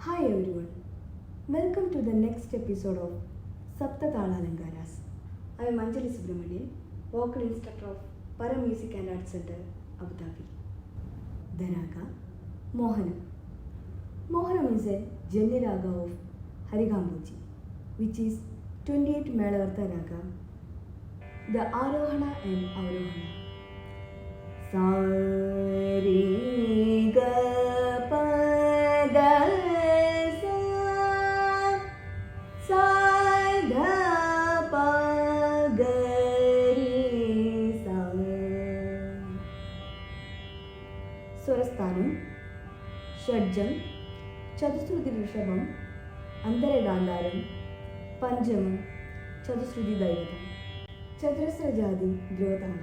Hi everyone, welcome to the next episode of Saptatala Alankaras. I am Anjali Subramanian, vocal instructor of Para Music and Art Center, Abu Dhabi. The raga Mohanam. Mohanam is a Janya raga of Harigamboji, which is 28 Melavartha raga. The Arohana and Avarohana. Sa-re-ga-pa-da. സ്വരസ്ഥാനം ഷഡ്ജം, ചതുശ്രുതി ഋഷഭം, അന്തരഗാന്ധാരം, പഞ്ചമം, ചതുശ്രുതി ദൈവതം, ചതുരസ്രജാതി ദ്രുവതാളം.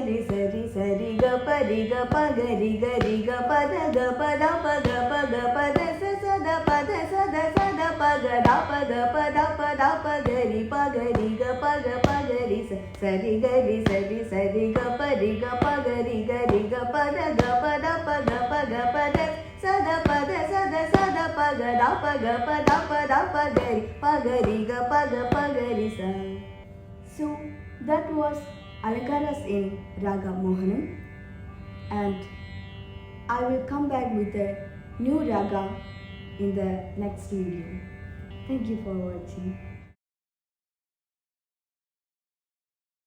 ri sa ri ga pa ri ga pa ga ri ga pa da ga pa da pa da sa da pa da pa ga da pa ga ri pa ga ri sa ri ga pa ri ga pa da pa da sa da pa ga ri sa. So that was Alankaras in Raga Mohanam, and I will come back with a new raga in the next video. Thank you for watching.